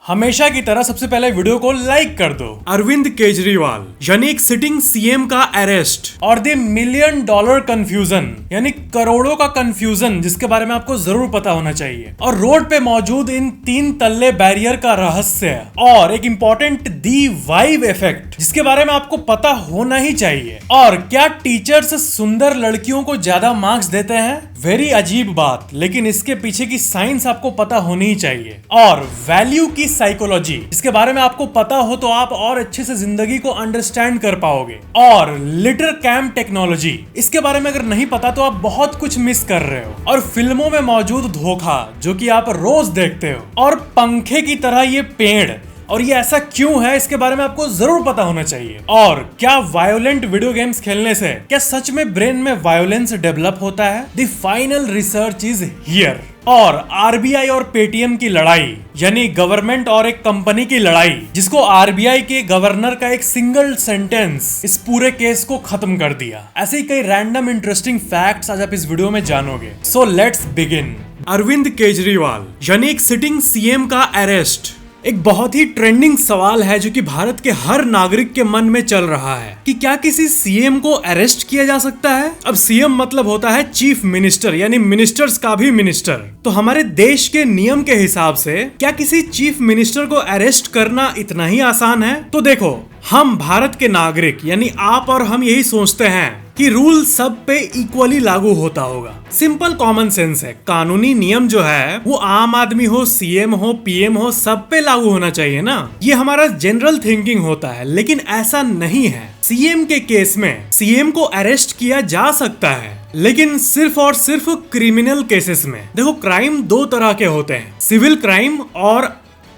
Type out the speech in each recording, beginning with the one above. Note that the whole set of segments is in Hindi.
हमेशा की तरह सबसे पहले वीडियो को लाइक कर दो। अरविंद केजरीवाल यानी एक सिटिंग सीएम का अरेस्ट और द $1 मिलियन कंफ्यूजन यानी करोड़ों का कंफ्यूजन जिसके बारे में आपको जरूर पता होना चाहिए, और रोड पे मौजूद इन 3 तल्ले बैरियर का रहस्य, और एक इंपॉर्टेंट दी वाइव इफेक्ट जिसके बारे में आपको पता होना ही चाहिए। और क्या टीचर्स सुंदर लड़कियों को ज्यादा मार्क्स देते हैं? वेरी अजीब बात, लेकिन इसके पीछे की साइंस आपको पता होनी ही चाहिए। और वैल्यू की साइकोलॉजी इसके बारे में आपको पता हो तो आप और अच्छे से जिंदगी को अंडरस्टैंड कर पाओगे। और लिटर कैम टेक्नोलॉजी इसके बारे में अगर नहीं पता तो आप बहुत कुछ मिस कर रहे हो। और फिल्मों में मौजूद धोखा जो कि आप रोज देखते हो, और पंखे की तरह ये पेड़, और ये ऐसा क्यों है इसके बारे में आपको जरूर पता होना चाहिए। और क्या वायोलेंट वीडियो गेम्स खेलने से क्या सच में ब्रेन में वायोलेंस डेवलप होता है? The final research is here. और आरबीआई और पेटीएम की लड़ाई यानी गवर्नमेंट और एक कंपनी की लड़ाई, जिसको आरबीआई के गवर्नर का एक सिंगल सेंटेंस इस पूरे केस को खत्म कर दिया। ऐसे ही कई रैंडम इंटरेस्टिंग फैक्ट्स आज आप इस वीडियो में जानोगे। So let's begin. Arvind Kejriwal यानी एक सिटिंग सीएम का अरेस्ट एक बहुत ही ट्रेंडिंग सवाल है जो कि भारत के हर नागरिक के मन में चल रहा है कि क्या किसी सीएम को अरेस्ट किया जा सकता है? अब सीएम मतलब होता है चीफ मिनिस्टर यानी मिनिस्टर्स का भी मिनिस्टर। तो हमारे देश के नियम के हिसाब से क्या किसी चीफ मिनिस्टर को अरेस्ट करना इतना ही आसान है? तो देखो, हम भारत के नागरिक यानी आप और हम यही सोचते हैं कि रूल सब पे इक्वली लागू होता होगा। सिंपल कॉमन सेंस है। कानूनी नियम जो है वो आम आदमी हो, सीएम हो, पीएम हो, सब पे लागू होना चाहिए ना। ये हमारा जनरल थिंकिंग होता है, लेकिन ऐसा नहीं है। सीएम के केस में सीएम को अरेस्ट किया जा सकता है, लेकिन सिर्फ और सिर्फ क्रिमिनल केसेस में। देखो, क्राइम 2 तरह के होते हैं, सिविल क्राइम और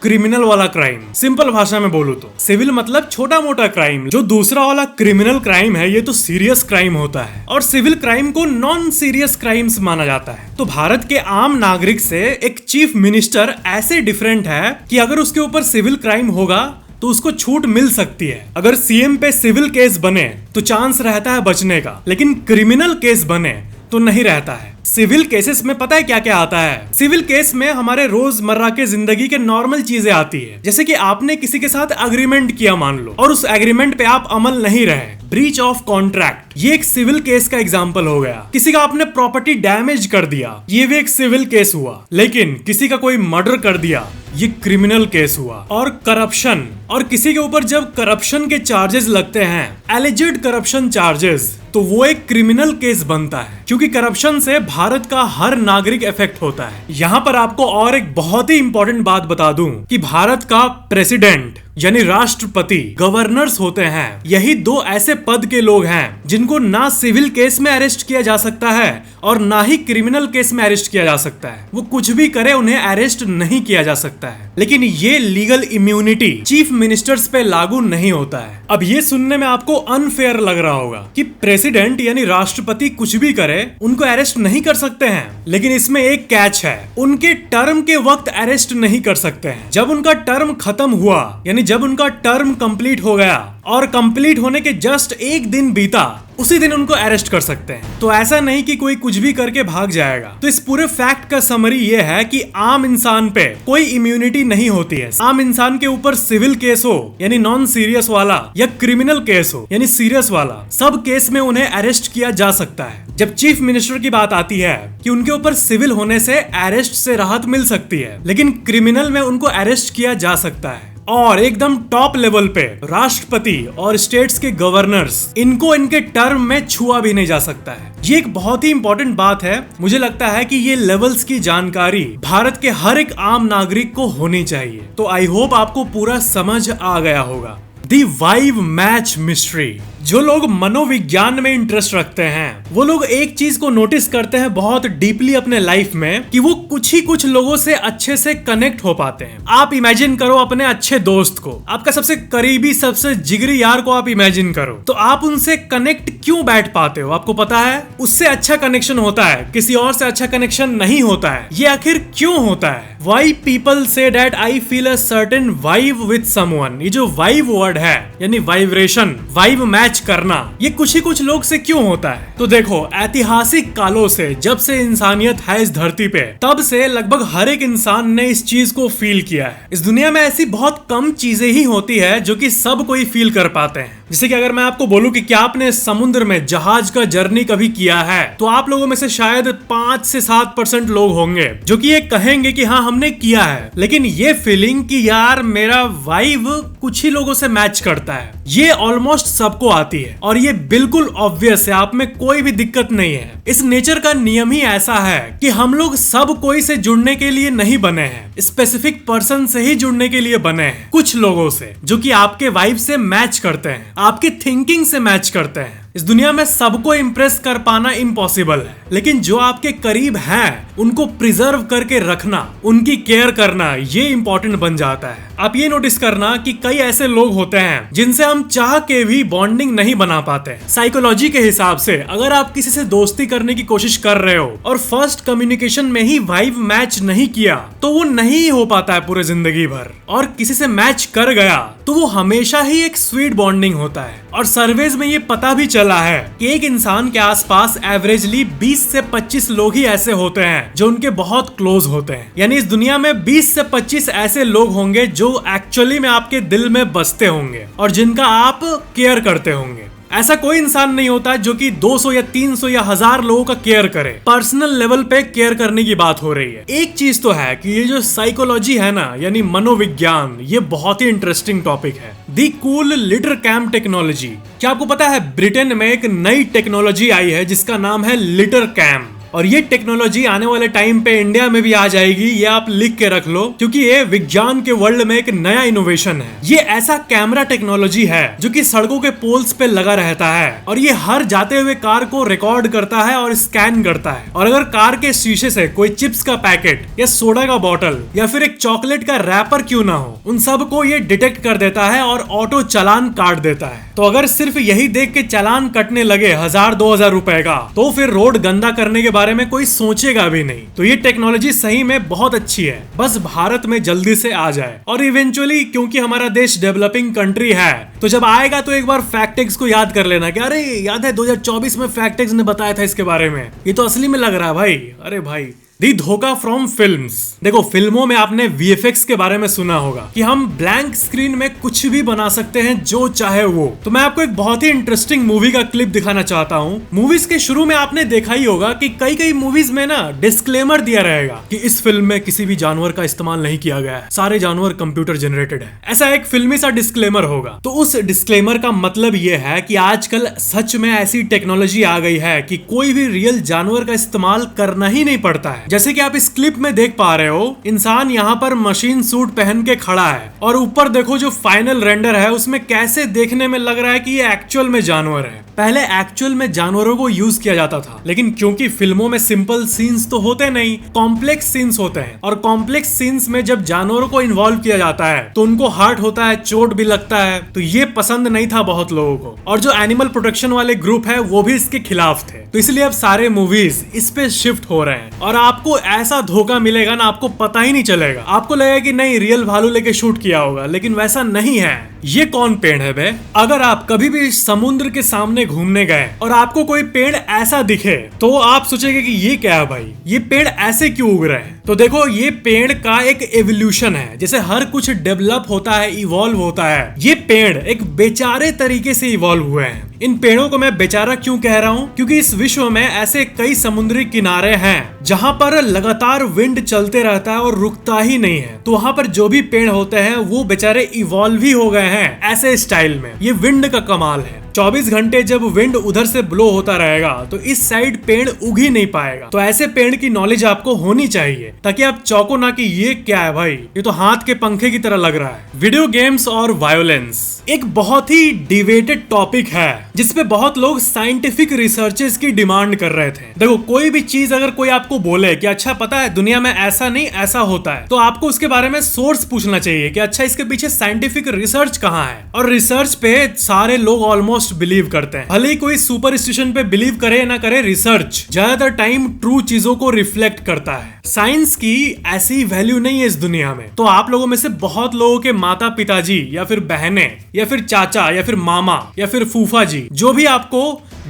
क्रिमिनल वाला क्राइम। सिंपल भाषा में बोलूं तो सिविल मतलब छोटा मोटा क्राइम, जो दूसरा वाला क्रिमिनल क्राइम है ये तो सीरियस क्राइम होता है, और सिविल क्राइम को नॉन सीरियस क्राइम्स माना जाता है। तो भारत के आम नागरिक से एक चीफ मिनिस्टर ऐसे डिफरेंट है कि अगर उसके ऊपर सिविल क्राइम होगा तो उसको छूट मिल सकती है। अगर सीएम पे सिविल केस बने तो चांस रहता है बचने का, लेकिन क्रिमिनल केस बने तो नहीं रहता है। सिविल केसेस में पता है क्या क्या आता है? सिविल केस में हमारे रोजमर्रा के जिंदगी के नॉर्मल चीजें आती है, जैसे कि आपने किसी के साथ एग्रीमेंट किया मान लो, और उस एग्रीमेंट पे आप अमल नहीं रहे, ब्रीच ऑफ कॉन्ट्रैक्ट, ये एक सिविल केस का एग्जांपल हो गया। किसी का आपने प्रॉपर्टी डैमेज कर दिया, ये भी एक सिविल केस हुआ। लेकिन किसी का कोई मर्डर कर दिया, ये क्रिमिनल केस हुआ। और करप्शन, और किसी के ऊपर जब करप्शन के चार्जेस लगते हैं, एलिजिड करप्शन चार्जेस, तो वो एक क्रिमिनल केस बनता है, क्योंकि करप्शन से भारत का हर नागरिक इफेक्ट होता है। यहाँ पर आपको और एक बहुत ही इंपॉर्टेंट बात बता दूं कि भारत का प्रेसिडेंट यानी राष्ट्रपति, गवर्नर्स होते हैं, यही 2 ऐसे पद के लोग हैं जिनको ना सिविल केस में अरेस्ट किया जा सकता है और ना ही क्रिमिनल केस में अरेस्ट किया जा सकता है। वो कुछ भी करे, उन्हें अरेस्ट नहीं किया जा सकता है। लेकिन ये लीगल इम्यूनिटी चीफ मिनिस्टर्स पे लागू नहीं होता है। अब ये सुनने में आपको अनफेयर लग रहा होगा कि प्रेसिडेंट यानी राष्ट्रपति कुछ भी करे, उनको अरेस्ट नहीं कर सकते हैं। लेकिन इसमें एक कैच है, उनके टर्म के वक्त अरेस्ट नहीं कर सकते हैं। जब उनका टर्म खत्म हुआ यानी जब उनका टर्म कंप्लीट हो गया और कंप्लीट होने के जस्ट 1 दिन बीता, उसी दिन उनको अरेस्ट कर सकते हैं। तो ऐसा नहीं कि कोई कुछ भी करके भाग जाएगा। तो इस पूरे फैक्ट का समरी ये है कि आम इंसान पे कोई इम्यूनिटी नहीं होती है। आम इंसान के ऊपर सिविल केस हो यानी नॉन सीरियस वाला, या क्रिमिनल केस हो यानी सीरियस वाला, सब केस में उन्हें अरेस्ट किया जा सकता है। जब चीफ मिनिस्टर की बात आती है कि उनके ऊपर सिविल होने से अरेस्ट से राहत मिल सकती है, लेकिन क्रिमिनल में उनको अरेस्ट किया जा सकता है। और एकदम टॉप लेवल पे राष्ट्रपति और स्टेट्स के गवर्नर्स, इनको इनके टर्म में छुआ भी नहीं जा सकता है। ये एक बहुत ही इंपॉर्टेंट बात है। मुझे लगता है कि ये लेवल्स की जानकारी भारत के हर एक आम नागरिक को होनी चाहिए। तो आई होप आपको पूरा समझ आ गया होगा। दी वाइव मैच मिस्ट्री। जो लोग मनोविज्ञान में इंटरेस्ट रखते हैं वो लोग एक चीज को नोटिस करते हैं बहुत डीपली अपने लाइफ में, कि वो कुछ लोगों से अच्छे से कनेक्ट हो पाते हैं। आप इमेजिन करो अपने अच्छे दोस्त को, आपका सबसे करीबी, सबसे जिगरी यार को आप इमेजिन करो, तो आप उनसे कनेक्ट क्यों बैठ पाते हो? आपको पता है उससे अच्छा कनेक्शन होता है, किसी और से अच्छा कनेक्शन नहीं होता है। ये आखिर क्यों होता है? Why people say that I feel a certain vibe with someone? ये जो वाइव वर्ड है यानी वाइब्रेशन, वाइब मैच मैच करना ये कुछ ही कुछ लोग से क्यों होता है? तो देखो, ऐतिहासिक कालों से, जब से इंसानियत है इस धरती पे, तब से लगभग हर एक इंसान ने इस चीज को फील किया है। इस दुनिया में ऐसी बहुत कम चीजें ही होती है जो कि सब कोई फील कर पाते हैं। जैसे कि अगर मैं आपको बोलूं कि क्या आपने समुद्र में जहाज का जर्नी कभी किया है, तो आप लोगों में से शायद 5 से 7% लोग होंगे जो कि ये कहेंगे कि हाँ हमने किया है। लेकिन ये फीलिंग कि यार मेरा वाइब कुछ ही लोगों से मैच करता है, ये ऑलमोस्ट सबको आती है और ये बिल्कुल ऑब्वियस है, आप में कोई भी दिक्कत नहीं है। इस नेचर का नियम ही ऐसा है कि हम लोग सब कोई से जुड़ने के लिए नहीं बने हैं, स्पेसिफिक पर्सन से ही जुड़ने के लिए बने हैं, कुछ लोगों से जो कि आपके वाइब से मैच करते हैं, आपकी थिंकिंग से मैच करते हैं। इस दुनिया में सबको इम्प्रेस कर पाना इम्पॉसिबल है, लेकिन जो आपके करीब हैं उनको प्रिजर्व करके रखना, उनकी केयर करना, ये इंपॉर्टेंट बन जाता है। आप ये नोटिस करना कि कई ऐसे लोग होते हैं जिनसे हम चाह के भी बॉन्डिंग नहीं बना पाते। साइकोलॉजी के हिसाब से अगर आप किसी से दोस्ती करने की कोशिश कर रहे हो और फर्स्ट कम्युनिकेशन में ही वाइब मैच नहीं किया, तो वो नहीं हो पाता है पूरे जिंदगी भर। और किसी से मैच कर गया तो वो हमेशा ही एक स्वीट बॉन्डिंग होता है। और सर्वेज में ये पता भी चला है कि एक इंसान के आसपास एवरेजली 20 से 25 लोग ही ऐसे होते हैं जो उनके बहुत क्लोज होते हैं। यानी इस दुनिया में 20 से 25 ऐसे लोग होंगे जो एक्चुअली में आपके दिल में बसते होंगे और जिनका आप केयर करते होंगे। ऐसा कोई इंसान नहीं होता जो कि 200 या 300 या 1000 लोगों का केयर करे। पर्सनल लेवल पे केयर करने की बात हो रही है। एक चीज तो है कि ये जो साइकोलॉजी है ना, यानी मनोविज्ञान, ये बहुत ही इंटरेस्टिंग टॉपिक है। दी कूल लिटर कैम टेक्नोलॉजी। क्या आपको पता है ब्रिटेन में एक नई टेक्नोलॉजी आई है जिसका नाम है लिटर कैम, और ये टेक्नोलॉजी आने वाले टाइम पे इंडिया में भी आ जाएगी। ये आप लिख के रख लो, क्योंकि ये विज्ञान के वर्ल्ड में एक नया इनोवेशन है। ये ऐसा कैमरा टेक्नोलॉजी है जो कि सड़कों के पोल्स पे लगा रहता है और ये हर जाते हुए कार को रिकॉर्ड करता है और स्कैन करता है। और अगर कार के शीशे से कोई चिप्स का पैकेट या सोडा का बॉटल या फिर एक चॉकलेट का रैपर क्यों ना हो, उन सब को ये डिटेक्ट कर देता है और ऑटो चालान काट देता है। तो अगर सिर्फ यही देख के चालान कटने लगे 1000-2000 रुपए का, तो फिर रोड गंदा करने के बारे में कोई सोचेगा भी नहीं। तो ये टेक्नोलॉजी सही में बहुत अच्छी है, बस भारत में जल्दी से आ जाए। और इवेंचुअली, क्योंकि हमारा देश डेवलपिंग कंट्री है, तो जब आएगा तो एक बार फैक्टेक्स को याद कर लेना कि अरे याद है 2024 में फैक्टेक्स ने बताया था इसके बारे में, ये तो असली में लग रहा है भाई। अरे भाई, दी धोखा फ्रॉम फिल्म्स। देखो, फिल्मों में आपने वीएफएक्स के बारे में सुना होगा कि हम ब्लैंक स्क्रीन में कुछ भी बना सकते हैं जो चाहे वो। तो मैं आपको एक बहुत ही इंटरेस्टिंग मूवी का क्लिप दिखाना चाहता हूँ। मूवीज के शुरू में आपने देखा ही होगा कि कई मूवीज में ना डिस्क्लेमर दिया रहेगा कि इस फिल्म में किसी भी जानवर का इस्तेमाल नहीं किया गया है, सारे जानवर कंप्यूटर जनरेटेड है। ऐसा एक फिल्मी सा डिस्क्लेमर होगा। तो उस डिस्क्लेमर का मतलब ये है कि आजकल सच में ऐसी टेक्नोलॉजी आ गई है कि कोई भी रियल जानवर का इस्तेमाल करना ही नहीं पड़ता है। जैसे कि आप इस क्लिप में देख पा रहे हो, इंसान यहाँ पर मशीन सूट पहन के खड़ा है और ऊपर देखो जो फाइनल रेंडर है उसमें कैसे देखने में लग रहा है कि ये एक्चुअल में जानवर है। पहले एक्चुअल में जानवरों को यूज किया जाता था, लेकिन क्योंकि फिल्मों में सिंपल सीन्स तो होते नहीं, कॉम्प्लेक्स सीन्स होते हैं। और कॉम्प्लेक्स सीन्स में जब जानवरों को इन्वॉल्व किया जाता है तो उनको हर्ट होता है, चोट भी लगता है। तो ये पसंद नहीं था बहुत लोगों को, और जो एनिमल प्रोटेक्शन वाले ग्रुप है वो भी इसके खिलाफ थे। तो इसलिए अब सारे मूवीज इस पे शिफ्ट हो रहे हैं और आपको ऐसा धोखा मिलेगा ना, आपको पता ही नहीं चलेगा। आपको लगेगा कि नहीं रियल भालू लेके शूट किया होगा, लेकिन वैसा नहीं है। ये कौन पेड़ है बे? अगर आप कभी भी समुद्र के सामने घूमने गए और आपको कोई पेड़ ऐसा दिखे तो आप सोचेंगे कि ये क्या है भाई, ये पेड़ ऐसे क्यों उग रहे हैं? तो देखो, ये पेड़ का एक एवोल्यूशन है। जैसे हर कुछ डेवलप होता है, इवॉल्व होता है, ये पेड़ एक बेचारे तरीके से इवॉल्व हुए हैं। इन पेड़ों को मैं बेचारा क्यों कह रहा हूँ? क्योंकि इस विश्व में ऐसे कई समुद्री किनारे हैं जहाँ पर लगातार विंड चलते रहता है और रुकता ही नहीं है। तो वहाँ पर जो भी पेड़ होते हैं वो बेचारे इवॉल्व ही हो गए हैं ऐसे स्टाइल में। ये विंड का कमाल है। 24 घंटे जब विंड उधर से ब्लो होता रहेगा तो इस साइड पेड़ उग ही नहीं पाएगा। तो ऐसे पेड़ की नॉलेज आपको होनी चाहिए ताकि आप चौंको ना कि ये क्या है भाई, ये तो हाथ के पंखे की तरह लग रहा है। वीडियो गेम्स और वायोलेंस एक बहुत ही डिबेटेड टॉपिक है जिसपे बहुत लोग साइंटिफिक रिसर्चेस की डिमांड कर रहे थे। देखो, कोई भी चीज अगर कोई आपको बोले कि अच्छा पता है दुनिया में ऐसा नहीं ऐसा होता है, तो आपको उसके बारे में सोर्स पूछना चाहिए कि अच्छा इसके पीछे साइंटिफिक रिसर्च कहाँ है। और रिसर्च पे सारे लोग ऑलमोस्ट ऑलमोस्ट बिलीव करते हैं। भले ही कोई सुपरस्टिशन पे बिलीव करे ना करे, रिसर्च ज्यादातर टाइम ट्रू चीजों को रिफ्लेक्ट करता है। साइंस की ऐसी वैल्यू नहीं है इस दुनिया में। तो आप लोगों में से बहुत लोगों के माता पिताजी या फिर बहनें या फिर चाचा या फिर मामा या फिर फूफा जी जो भी आपको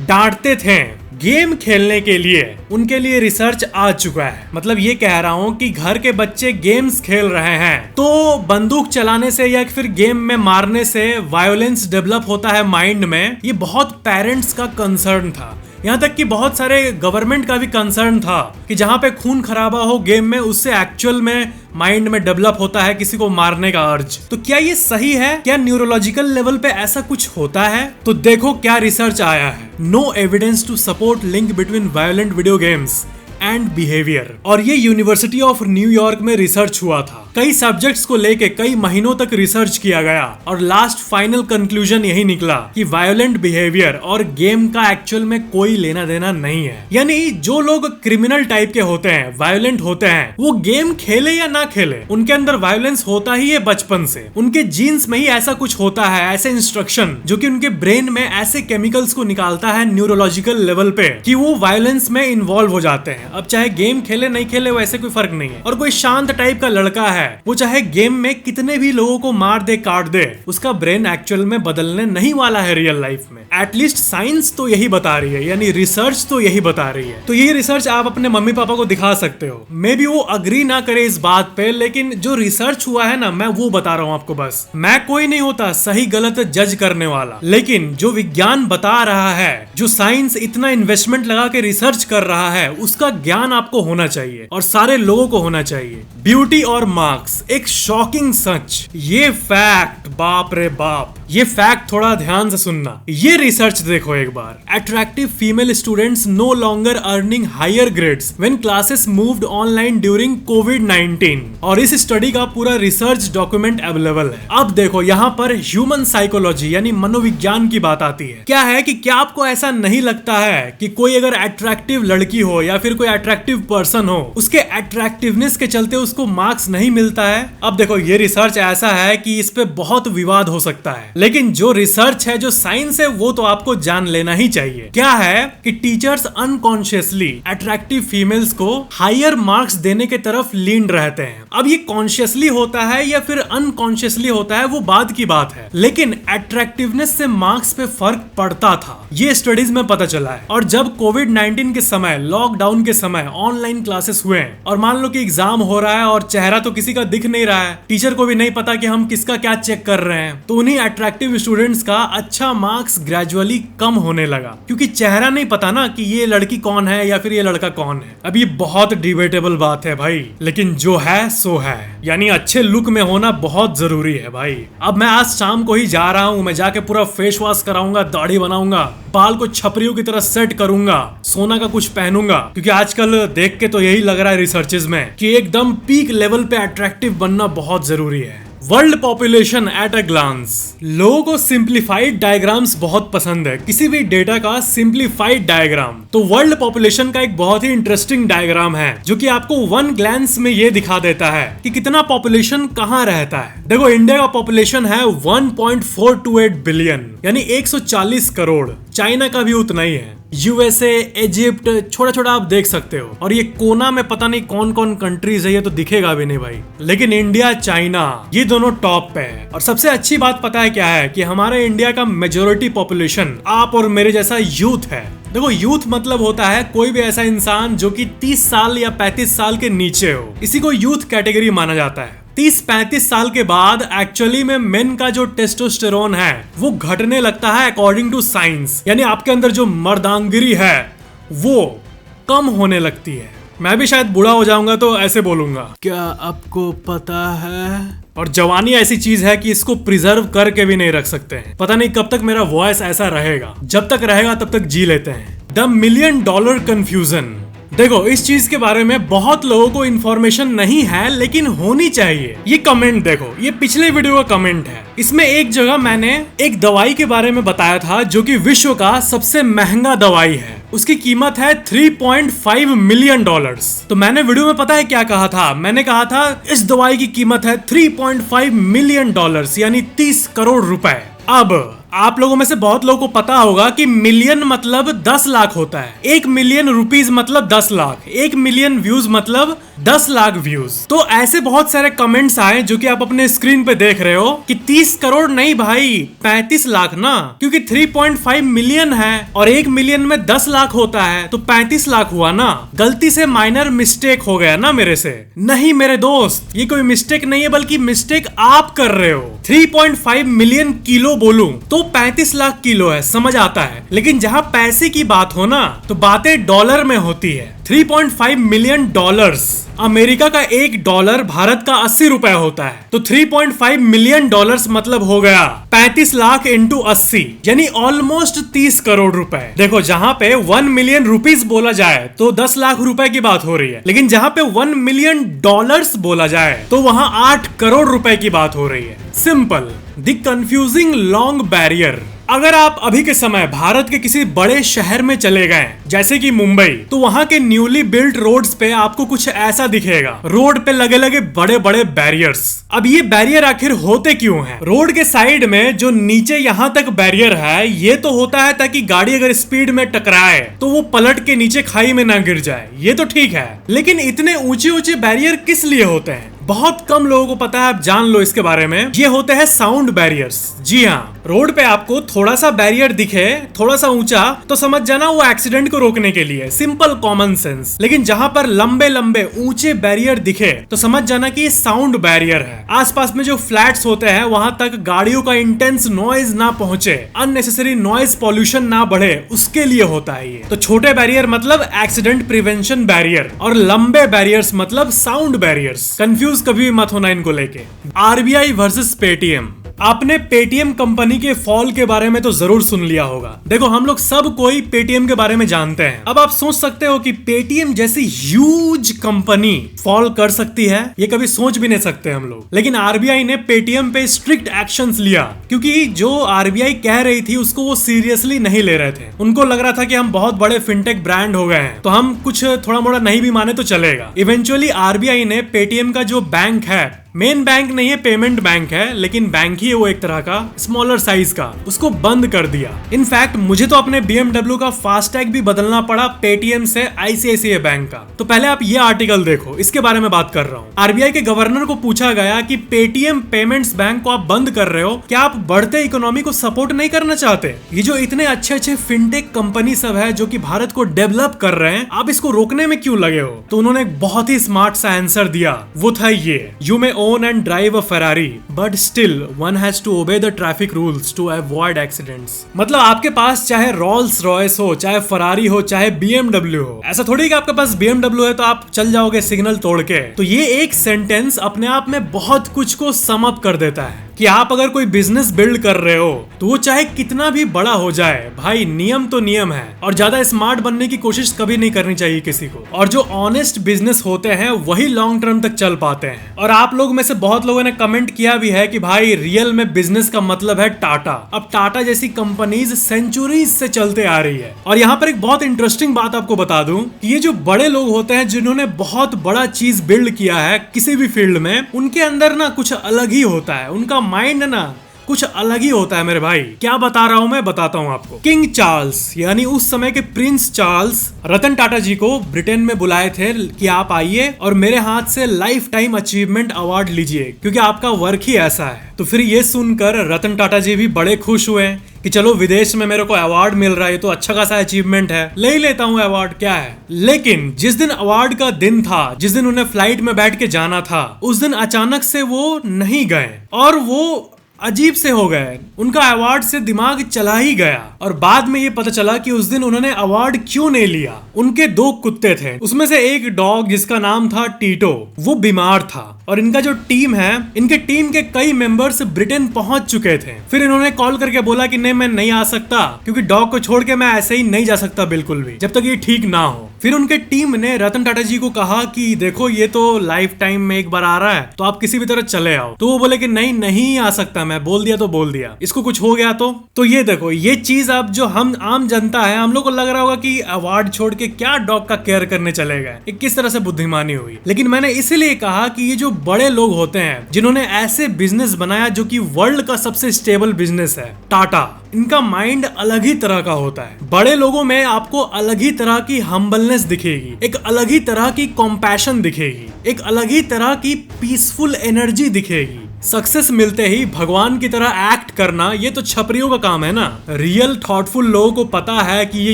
डांटते थे गेम खेलने के लिए, उनके लिए रिसर्च आ चुका है। मतलब ये कह रहा हूँ कि घर के बच्चे गेम्स खेल रहे हैं तो बंदूक चलाने से या फिर गेम में मारने से वायोलेंस डेवलप होता है माइंड में। ये बहुत पेरेंट्स का कंसर्न था, यहाँ तक कि बहुत सारे गवर्नमेंट का भी कंसर्न था कि जहाँ पे खून खराबा हो गेम में, उससे एक्चुअल में माइंड में डेवलप होता है किसी को मारने का अर्ज। तो क्या ये सही है? क्या न्यूरोलॉजिकल लेवल पे ऐसा कुछ होता है? तो देखो क्या रिसर्च आया है। No evidence to support link between violent video games and behaviour. और ये यूनिवर्सिटी ऑफ न्यूयॉर्क में रिसर्च हुआ था। कई सब्जेक्ट्स को लेके कई महीनों तक रिसर्च किया गया और लास्ट फाइनल कंक्लूजन यही निकला कि वायलेंट बिहेवियर और गेम का एक्चुअल में कोई लेना देना नहीं है। यानी जो लोग क्रिमिनल टाइप के होते हैं, वायलेंट होते हैं, वो गेम खेले या ना खेले, उनके अंदर वायलेंस होता ही है बचपन से। उनके जीन्स में ही ऐसा कुछ होता है, ऐसे इंस्ट्रक्शन जो कि उनके ब्रेन में ऐसे केमिकल्स को निकालता है न्यूरोलॉजिकल लेवल पे कि वो वायलेंस में इन्वॉल्व हो जाते हैं। अब चाहे गेम खेले नहीं खेले वैसे कोई फर्क नहीं है। और कोई शांत टाइप का लड़का है, वो चाहे गेम में कितने भी लोगों को मार दे काट दे, उसका ब्रेन एक्चुअल में बदलने नहीं वाला है रियल लाइफ में। एटलीस्ट साइंस तो यही बता रही है, यानी रिसर्च तो यही बता रही है। तो ये रिसर्च आप अपने मम्मी पापा को दिखा सकते हो। मे बी वो अग्री ना करे इस बात पे, लेकिन जो रिसर्च हुआ है ना, मैं वो बता रहा हूँ आपको। बस मैं कोई नहीं होता सही गलत जज करने वाला, लेकिन जो विज्ञान बता रहा है, जो साइंस इतना इन्वेस्टमेंट लगा के रिसर्च कर रहा है, उसका ज्ञान आपको होना चाहिए और सारे लोगों को होना चाहिए। ब्यूटी और मार्क्स, एक शॉकिंग सच। ये फैक्ट, बाप रे बाप, ये फैक्ट थोड़ा ध्यान से सुनना। ये रिसर्च देखो एक बार। Attractive female students no longer earning higher grades when classes moved online during कोविड-19। और इस स्टडी का पूरा रिसर्च डॉक्यूमेंट अवेलेबल है। अब देखो यहाँ पर ह्यूमन साइकोलॉजी यानी मनोविज्ञान की बात आती है। क्या है कि क्या आपको ऐसा नहीं लगता है कि कोई अगर अट्रैक्टिव लड़की हो या फिर कोई अट्रैक्टिव पर्सन हो, उसके अट्रैक्टिवनेस के चलते उसको मार्क्स नहीं मिलता है? अब देखो ये रिसर्च ऐसा है कि इस पे बहुत विवाद हो सकता है, लेकिन जो रिसर्च है, जो साइंस है, वो तो आपको जान लेना ही चाहिए। क्या है कि टीचर्स अनकॉन्शियसली अट्रैक्टिव फीमेल्स को हायर मार्क्स देने के तरफ लीन रहते हैं। अब ये कॉन्शियसली होता है या फिर अनकॉन्शियसली होता है वो बाद की बात है, लेकिन अट्रैक्टिवनेस से मार्क्स पे फर्क पड़ता था, ये स्टडीज में पता चला है। और जब कोविड-19 के समय, लॉकडाउन के समय ऑनलाइन क्लासेस हुए और मान लो कि एग्जाम हो रहा है और चेहरा तो किसी का दिख नहीं रहा है, टीचर को भी नहीं पता कि हम किसका क्या चेक कर रहे हैं, तो उन्हीं अट्रैक्टिव स्टूडेंट्स का अच्छा मार्क्स ग्रेजुअली कम होने लगा, क्योंकि चेहरा नहीं पता ना कि ये लड़की कौन है या फिर ये लड़का कौन है। अब ये बहुत डिबेटेबल बात है भाई, लेकिन जो है सो है। यानी अच्छे लुक में होना बहुत जरूरी है भाई। अब मैं आज शाम को ही जा रहा हूँ, मैं जाके पूरा फेस वॉश कराऊंगा, दाढ़ी बनाऊंगा, बाल को छपरियों की तरह सेट करूंगा, सोना का कुछ पहनूंगा, क्योंकि आजकल देख के तो यही लग रहा है रिसर्चेज में कि एकदम पीक लेवल पे अट्रैक्टिव बनना बहुत जरूरी है। World population at a glance. लोगों को सिंप्लीफाइड डायग्राम्स बहुत पसंद है, किसी भी डेटा का सिंप्लीफाइड डायग्राम। तो वर्ल्ड पॉपुलेशन का एक बहुत ही इंटरेस्टिंग डायग्राम है जो कि आपको वन ग्लांस में ये दिखा देता है कि कितना पॉपुलेशन कहाँ रहता है। देखो इंडिया का पॉपुलेशन है 1.428 बिलियन, यानी 140 करोड़। चाइना का भी उतना ही है। यूएसए, इजिप्ट, छोटा छोटा आप देख सकते हो। और ये कोना में पता नहीं कौन कौन कंट्रीज है, ये तो दिखेगा भी नहीं भाई। लेकिन इंडिया, चाइना, ये दोनों टॉप पे है। और सबसे अच्छी बात पता है क्या है कि हमारे इंडिया का मेजोरिटी पॉपुलेशन आप और मेरे जैसा यूथ है। देखो यूथ मतलब होता है कोई भी ऐसा इंसान जो कि 30 साल या 35 साल के नीचे हो, इसी को यूथ कैटेगरी माना जाता है। 30-35 साल के बाद एक्चुअली में मेन का जो टेस्टोस्टेरोन है वो घटने लगता है अकॉर्डिंग टू साइंस, यानी आपके अंदर जो मर्दांगिरी है वो कम होने लगती है। मैं भी शायद बूढ़ा हो जाऊंगा तो ऐसे बोलूंगा, क्या आपको पता है? और जवानी ऐसी चीज है कि इसको प्रिजर्व करके भी नहीं रख सकते हैं। पता नहीं कब तक मेरा वॉइस ऐसा रहेगा, जब तक रहेगा तब तक जी लेते हैं। The $1 million confusion. देखो इस चीज के बारे में बहुत लोगों को इन्फॉर्मेशन नहीं है, लेकिन होनी चाहिए। ये कमेंट देखो, ये पिछले वीडियो का कमेंट है। इसमें एक जगह मैंने एक दवाई के बारे में बताया था जो कि विश्व का सबसे महंगा दवाई है। उसकी कीमत है $3.5 मिलियन। तो मैंने वीडियो में पता है क्या कहा था? मैंने कहा था इस दवाई की कीमत है $3.5 मिलियन, यानी 30 करोड़ रुपए। अब आप लोगों में से बहुत लोगों को पता होगा कि मिलियन मतलब 10 लाख होता है, 1 मिलियन रुपीस मतलब 10 लाख, 1 मिलियन व्यूज मतलब 10 लाख व्यूज। तो ऐसे बहुत सारे कमेंट्स आए जो कि आप अपने स्क्रीन पे देख रहे हो कि 30 करोड़ नहीं भाई, 35 लाख ना, क्योंकि 3.5 मिलियन है और 1 मिलियन में 10 लाख होता है तो 35 लाख हुआ ना। गलती से माइनर मिस्टेक हो गया ना मेरे से। नहीं मेरे दोस्त, ये कोई मिस्टेक नहीं है, बल्कि मिस्टेक आप कर रहे हो। 3.5 मिलियन किलो बोलूं तो 35 लाख किलो है, समझ आता है, लेकिन जहां पैसे की बात हो ना तो बातें डॉलर में होती है। 3.5 मिलियन डॉलर्स, अमेरिका का $1 भारत का 80 रुपए होता है, तो 3.5 मिलियन डॉलर्स मतलब हो गया 35 लाख इंटू 80, यानी ऑलमोस्ट 30 करोड़ रुपए। देखो जहां पे 1 मिलियन रुपीस बोला जाए तो 10 लाख रुपए की बात हो रही है, लेकिन जहां पे 1 मिलियन डॉलर्स बोला जाए तो वहां 8 करोड़ रुपए की बात हो रही है। Simple. The confusing long barrier. अगर आप अभी के समय भारत के किसी बड़े शहर में चले गए जैसे कि मुंबई, तो वहां के न्यूली बिल्ट रोड्स पे आपको कुछ ऐसा दिखेगा। रोड पे लगे लगे बड़े बड़े बैरियर्स। अब ये बैरियर आखिर होते क्यों हैं? रोड के साइड में जो नीचे यहाँ तक बैरियर है, ये तो होता है ताकि गाड़ी अगर स्पीड में टकराए तो वो पलट के नीचे खाई में ना गिर जाए, ये तो ठीक है, लेकिन इतने ऊंचे ऊंचे बैरियर किस लिए होते हैं? बहुत कम लोगों को पता है, आप जान लो इसके बारे में। ये होते हैं साउंड बैरियर्स। जी हाँ, रोड पे आपको थोड़ा सा बैरियर दिखे, थोड़ा सा ऊंचा, तो समझ जाना वो एक्सीडेंट को रोकने के लिए, सिंपल कॉमन सेंस। लेकिन जहां पर लंबे लंबे ऊंचे बैरियर दिखे तो समझ जाना कि ये साउंड बैरियर है। आसपास में जो फ्लैट्स होते हैं वहां तक गाड़ियों का इंटेंस नॉइज ना पहुंचे, अननेसेसरी नॉइज पॉल्यूशन ना बढ़े, उसके लिए होता है ये। तो छोटे बैरियर मतलब एक्सीडेंट प्रिवेंशन बैरियर और लंबे बैरियर्स मतलब साउंड बैरियर्स। कंफ्यूज कभी भी मत होना इनको लेके। RBI versus Paytm. आपने पेटीएम कंपनी के फॉल के बारे में तो जरूर सुन लिया होगा। देखो हम लोग सब कोई पेटीएम के बारे में जानते हैं। अब आप सोच सकते हो कि पेटीएम जैसी ह्यूज कंपनी फॉल कर सकती है, ये कभी सोच भी नहीं सकते हम लोग। लेकिन आरबीआई ने पेटीएम पे स्ट्रिक्ट एक्शंस लिया, क्योंकि जो आरबीआई कह रही थी उसको वो सीरियसली नहीं ले रहे थे। उनको लग रहा था कि हम बहुत बड़े फिनटेक ब्रांड हो गए हैं, तो हम कुछ थोड़ा मोड़ा नहीं भी माने तो चलेगा। इवेंचुअली आरबीआई ने पेटीएम का जो बैंक है, मेन बैंक नहीं है, पेमेंट बैंक है, लेकिन बैंक ही है वो एक तरह का, स्मॉलर साइज का, उसको बंद कर दिया। इनफैक्ट मुझे तो अपने BMW का फास्टैग भी बदलना पड़ा पेटीएम से आईसीआईसीआई बैंक का। तो पहले आप ये आर्टिकल देखो, इसके बारे में बात कर रहा हूँ। आरबीआई के गवर्नर को पूछा गया कि पेटीएम पेमेंट्स बैंक को आप बंद कर रहे हो, क्या आप बढ़ते इकोनॉमी को सपोर्ट नहीं करना चाहते? ये जो इतने अच्छे अच्छे फिनटेक कंपनी सब है जो कि भारत को डेवलप कर रहे हैं, आप इसको रोकने में क्यों लगे हो? तो उन्होंने एक बहुत ही स्मार्ट सा आंसर दिया, वो था ये, you may own and drive a Ferrari, but still one has to obey the traffic rules to avoid accidents। मतलब आपके पास चाहे रोल्स रॉयस हो, चाहे फरारी हो, चाहे BMW हो, ऐसा थोड़ी कि आपके पास BMW है तो आप चल जाओगे सिग्नल तोड़ के। तो ये एक सेंटेंस अपने आप में बहुत कुछ को सम अप कर देता है कि आप अगर कोई बिजनेस बिल्ड कर रहे हो तो वो चाहे कितना भी बड़ा हो जाए, भाई नियम तो नियम है, और ज्यादा स्मार्ट बनने की कोशिश कभी नहीं करनी चाहिए किसी को। और जो ऑनेस्ट बिजनेस होते हैं वही लॉन्ग टर्म तक चल पाते हैं। और आप लोग में से बहुत लोगों ने कमेंट किया भी है कि भाई रियल में बिजनेस का मतलब है टाटा। अब टाटा जैसी कंपनीज सेंचुरीज से चलते आ रही है। और यहाँ पर एक बहुत इंटरेस्टिंग बात आपको बता दूं कि ये जो बड़े लोग होते हैं जिन्होंने बहुत बड़ा चीज बिल्ड किया है किसी भी फील्ड में, उनके अंदर ना कुछ अलग ही होता है, उनका माइंड ना कुछ अलग ही होता है मेरे भाई। क्या बता रहा हूं मैं, बताता हूं आपको। किंग चार्ल्स यानी उस समय के प्रिंस चार्ल्स रतन टाटा जी को ब्रिटेन में बुलाए थे कि आप आइए और मेरे हाथ से लाइफ टाइम अचीवमेंट अवार्ड लीजिए, क्योंकि आपका वर्क ही ऐसा है। तो फिर ये सुनकर रतन टाटा जी भी बड़े खुश हुए कि चलो विदेश में मेरे को अवार्ड मिल रहा है, तो अच्छा खासा अचीवमेंट है, ले ही लेता हूँ अवार्ड, क्या है। लेकिन जिस दिन अवार्ड का दिन था, जिस दिन उन्हें फ्लाइट में बैठ के जाना था, उस दिन अचानक से वो नहीं गए और वो अजीब से हो गए, उनका अवार्ड से दिमाग चला ही गया। और बाद में ये पता चला कि उस दिन उन्होंने अवार्ड क्यों नहीं लिया। उनके 2 कुत्ते थे, उसमें से एक डॉग जिसका नाम था टीटो, वो बीमार था। और इनका जो टीम है, इनके टीम के कई मेंबर्स ब्रिटेन पहुंच चुके थे। फिर इन्होंने कॉल करके बोला कि नहीं मैं नहीं आ सकता, क्योंकि डॉग को छोड़ के मैं ऐसे ही नहीं जा सकता बिल्कुल भी, जब तक ये ठीक ना हो। फिर उनके टीम ने रतन टाटा जी को कहा कि देखो ये तो लाइफ टाइम में एक बार आ रहा है, तो आप किसी भी तरह चले आओ। तो वो बोले कि नहीं आ सकता, मैं बोल दिया तो बोल दिया, इसको कुछ हो गया तो ये देखो, ये चीज अब जो हम आम जनता है, हम लोग को लग रहा होगा कि अवार्ड छोड़ के क्या डॉग का केयर करने चले गए, किस तरह से बुद्धिमानी हुई। लेकिन मैंने इसीलिए कहा कि ये जो बड़े लोग होते हैं जिन्होंने ऐसे बिजनेस बनाया जो कि वर्ल्ड का सबसे स्टेबल बिजनेस है, टाटा, इनका माइंड अलग ही तरह का होता है। बड़े लोगों में आपको अलग ही तरह की हम्बलनेस दिखेगी, एक अलग ही तरह की कॉम्पैशन दिखेगी, एक अलग ही तरह की पीसफुल एनर्जी दिखेगी। सक्सेस मिलते ही भगवान की तरह एक्ट करना ये तो छपरियों का काम है ना। रियल थॉटफुल लोगों को पता है कि ये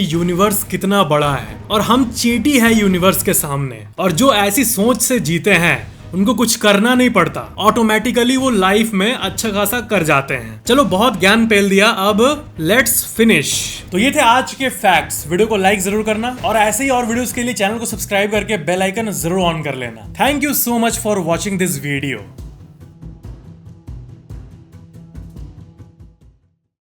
यूनिवर्स कितना बड़ा है और हम चींटी है यूनिवर्स के सामने। और जो ऐसी सोच से जीते हैं उनको कुछ करना नहीं पड़ता, ऑटोमेटिकली वो लाइफ में अच्छा खासा कर जाते हैं। चलो बहुत ज्ञान पेल दिया, अब लेट्स फिनिश। तो ये थे आज के फैक्ट्स। वीडियो को लाइक जरूर करना और ऐसे ही और वीडियोस के लिए चैनल को सब्सक्राइब करके बेल आइकन जरूर ऑन कर लेना। Thank you so much for watching this video.